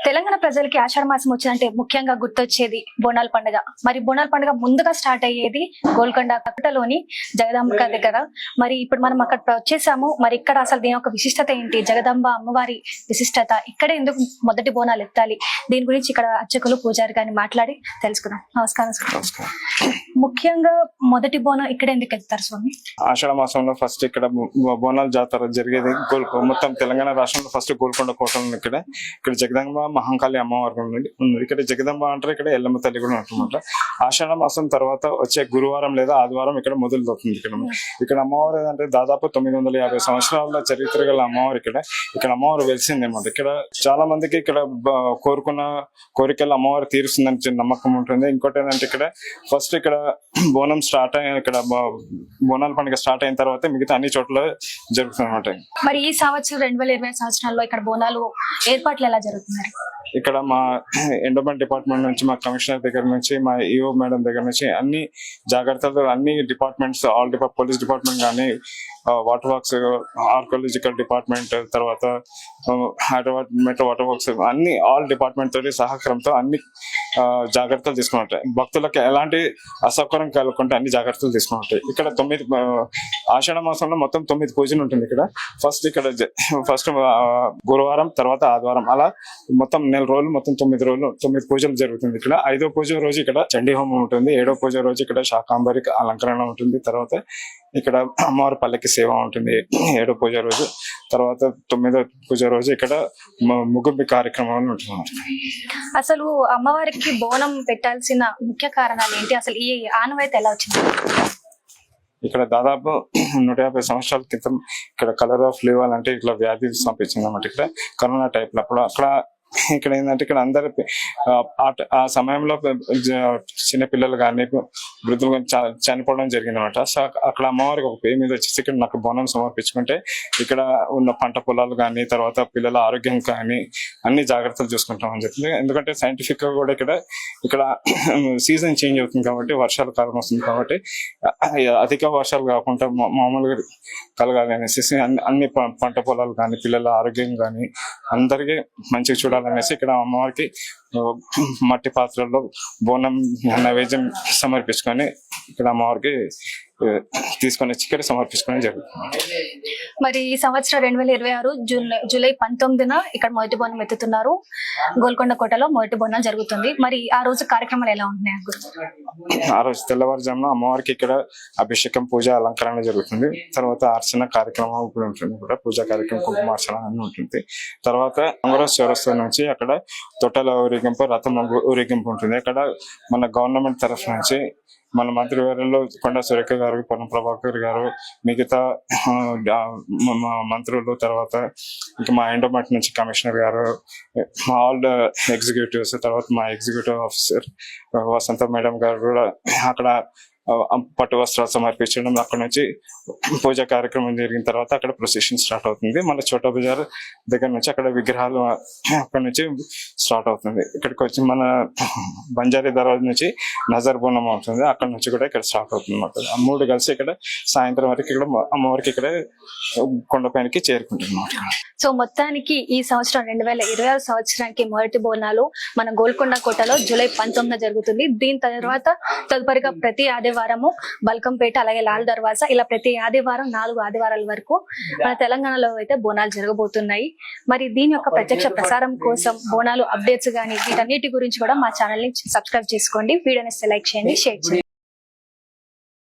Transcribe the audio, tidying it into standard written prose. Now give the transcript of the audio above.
తెలంగాణ ప్రజలకి ఆషాఢ మాసం వచ్చిందంటే ముఖ్యంగా గుర్తొచ్చేది బోనాల పండుగ. మరి బోనాల పండుగ ముందుగా స్టార్ట్ అయ్యేది గోల్కొండ కట్టలోని జగదాంబ దగ్గర. మరి ఇప్పుడు మనం అక్కడ వచ్చేసాము. మరి ఇక్కడ అసలు దీని యొక్క విశిష్టత ఏంటి, జగదాంబ అమ్మవారి విశిష్టత, ఇక్కడే ఎందుకు మొదటి బోనాలు ఎత్తాలి, దీని గురించి ఇక్కడ అర్చకులు పూజారి గారిని మాట్లాడి తెలుసుకుందాం. నమస్కారం సార్. ముఖ్యంగా మొదటి బోనం ఇక్కడ ఎందుకు ఎత్తారు స్వామి? ఆషాఢ మాసంలో ఫస్ట్ ఇక్కడ బోనాల జాతర జరిగేది మొత్తం తెలంగాణ రాష్ట్రంలో ఫస్ట్ గోల్కొండ కోట ఉంది. ఇక్కడ జగదాంబ మహంకాళి అమ్మవారు ఉంది. ఇక్కడ జగదాంబ అంటారు, ఇక్కడ ఎల్లమ్మ తల్లి కూడా ఉంటుందన్నమాట. ఆషాఢ మాసం తర్వాత వచ్చే గురువారం లేదా ఆదివారం ఇక్కడ మొదలువుతుంది. ఇక్కడ అమ్మవారు ఏంటంటే దాదాపు 950 సంవత్సరాల చరిత్ర గల అమ్మవారు. ఇక్కడ అమ్మవారు వెలిసింది అన్నమాట. ఇక్కడ చాలా మందికి ఇక్కడ కోరుకున్న కోరికలు అమ్మవారు తీరుస్తుందని నమ్మకం ఉంటుంది. ఇంకోటి ఏంటంటే ఇక్కడ ఫస్ట్ ఇక్కడ బోనం స్టార్ట్ అయిన ఇక్కడ బోనాల పండుగ స్టార్ట్ అయిన తర్వాత మిగతా అన్ని చోట్ల జరుగుతుంది అన్నమాట. మరి ఈ సంవత్సరం 2020 సంవత్సరాల్లో ఇక్కడ బోనాలు ఏర్పాట్లు ఎలా జరుగుతున్నారు? ఇక్కడ మా ఎండోమెంట్ డిపార్ట్మెంట్ నుంచి, మా కమిషనర్ దగ్గర నుంచి, మా ఈఓ మేడం దగ్గర నుంచి అన్ని జాగ్రత్తలు, అన్ని డిపార్ట్మెంట్స్, పోలీస్ డిపార్ట్మెంట్ కానీ, వాటర్ వర్క్స్, ఆర్కియాలజికల్ డిపార్ట్మెంట్, తర్వాత హైదరాబాద్ మెట్రో వాటర్ వర్క్స్, అన్ని ఆల్ డిపార్ట్మెంట్ తోటి సహకారంతో అన్ని జాగ్రత్తలు తీసుకున్నట్టాయి. భక్తులకు ఎలాంటి అసౌకర్యం కలగకుండా అన్ని జాగ్రత్తలు తీసుకున్నట్టాయి. ఇక్కడ 9 ఆషాఢ మాసంలో మొత్తం 9 పూజలు ఉంటుంది. ఫస్ట్ గురువారం, తర్వాత ఆదివారం, అలా మొత్తం నెల రోజులు, మొత్తం 9 రోజులు 9 పూజలు జరుగుతుంది. ఇక్కడ 5వ పూజ రోజు ఇక్కడ చండీ హోమం ఉంటుంది. 7వ పూజ రోజు ఇక్కడ శాకాంబరి అలంకరణ ఉంటుంది. తర్వాత ఇక్కడ అమ్మవారి పల్లకి సేవ ఉంటుంది 7వ పూజ రోజు. తర్వాత 9వ పూజ రోజు ఇక్కడ ముగింపు కార్యక్రమం ఉంటుంది. అసలు అమ్మవారికి బోనం పెట్టాల్సిన ముఖ్య కారణాలు ఏంటి? అసలు ఈ ఆనవాయితీ ఎలా వచ్చింది? ఇక్కడ దాదాపు 150 సంవత్సరాల క్రితం ఇక్కడ కలర్ ఆఫ్ లివ్ అంటే ఇట్లా వ్యాధి సంపించింది అన్నమాట. ఇక్కడ కరోనా టైప్ లో అప్పుడు ఇక్కడ ఏంటంటే ఇక్కడ అందరు ఆ సమయంలో చిన్న పిల్లలు కానీ వృద్ధులు కానీ చనిపోవడం జరిగింది అనమాట. సో అక్కడ అమ్మవారికి ఒక పేరు మీద వచ్చేసి ఇక్కడ నాకు బోనం సమర్పించుకుంటే ఇక్కడ ఉన్న పంట పొలాలు కానీ, తర్వాత పిల్లల ఆరోగ్యం కానీ అన్ని జాగ్రత్తలు చూసుకుంటామని చెప్తుంది. ఎందుకంటే సైంటిఫిక్ గా కూడా ఇక్కడ సీజన్ చేంజ్ అవుతుంది కాబట్టి, వర్షాల కాలం వస్తుంది కాబట్టి అధిక వర్షాలు కాకుండా మామూలుగా కలగాలి అనేసి అన్ని పంట పొలాలు కానీ, పిల్లల ఆరోగ్యం కానీ అందరికీ మంచిగా చూడాలనేసి ఇక్కడ అమ్మవారికి మట్టి పాత్రల్లో బోనం నైవేద్యం సమర్పించుకొని ఇక్కడ అమ్మవారికి తీసుకొని వచ్చి ఇక్కడ సమర్పించుకోవడం జరుగుతుంది. మరి ఈ సంవత్సరం 2026 జూలై 19న ఇక్కడ మొదటి బోనం ఎత్తుతున్నారు. గోల్కొండ కోటలో మొదటి బోనం జరుగుతుంది. మరి ఆ రోజు కార్యక్రమాలు ఎలా ఉంటున్నాయి? ఆ రోజు తెల్లవారుజామున అమ్మవారికి ఇక్కడ అభిషేకం, పూజ, అలంకరణ జరుగుతుంది. తర్వాత అర్చన కార్యక్రమం ఉంటుంది, కూడా పూజా కార్యక్రమం, కుంకుమార్చన అని ఉంటుంది. తర్వాత అంగరోజు చౌరస్తా నుంచి అక్కడ తొట్టల ఊరేగింపు, రథం ఊరేగింపు ఉంటుంది. అక్కడ మన గవర్నమెంట్ తరఫు నుంచి మన మంత్రివర్యులు కొండా సురేఖ గారు, పొన్నం ప్రభాకర్ గారు, మిగతా మంత్రులు, తర్వాత ఇంకా మా ఎండోమెంట్ నుంచి కమిషనర్ గారు, ఆల్ ఎగ్జిక్యూటివ్స్, తర్వాత మా ఎగ్జిక్యూటివ్ ఆఫీసర్ వసంత మేడం గారు కూడా అక్కడ పట్టు వస్త్రాలు సమర్పించడం. అక్కడ నుంచి పూజా కార్యక్రమం జరిగిన తర్వాత అక్కడ ప్రొసెషన్ స్టార్ట్ అవుతుంది. మళ్ళీ చోటా బజార్ దగ్గర నుంచి అక్కడ విగ్రహాలు అక్కడ నుంచి స్టార్ట్ అవుతుంది. ఇక్కడికి వచ్చి మన బంజారీ దర్వాజా నుంచి నజర్ బోనం అవుతుంది. అక్కడ నుంచి కూడా ఇక్కడ స్టార్ట్ అవుతుంది అన్నమాట. ఆ 3 కలిసి ఇక్కడ సాయంత్రం వరకు ఇక్కడ అమ్మవారికి ఇక్కడ కొండపైనకి చేరుకుంటుంది. సో మొత్తానికి ఈ సంవత్సరం 2026 సంవత్సరానికి మొదటి బోనాలు మన గోల్కొండ కోటలో జూలై 19న జరుగుతుంది. దీని తర్వాత తదుపరిగా ప్రతి ఆదివారము బల్కంపేట, అలాగే లాల్ దర్వాజా, ఇలా ప్రతి ఆదివారం 4 ఆదివారాల వరకు మన తెలంగాణలో అయితే బోనాలు జరగబోతున్నాయి. మరి దీని యొక్క ప్రత్యక్ష ప్రసారం కోసం బోనాలు అప్డేట్స్ కానీ వీటన్నిటి గురించి కూడా మా ఛానల్ ని సబ్స్క్రైబ్ చేసుకోండి. వీడియోని లైక్ చేయండి, షేర్ చేయండి.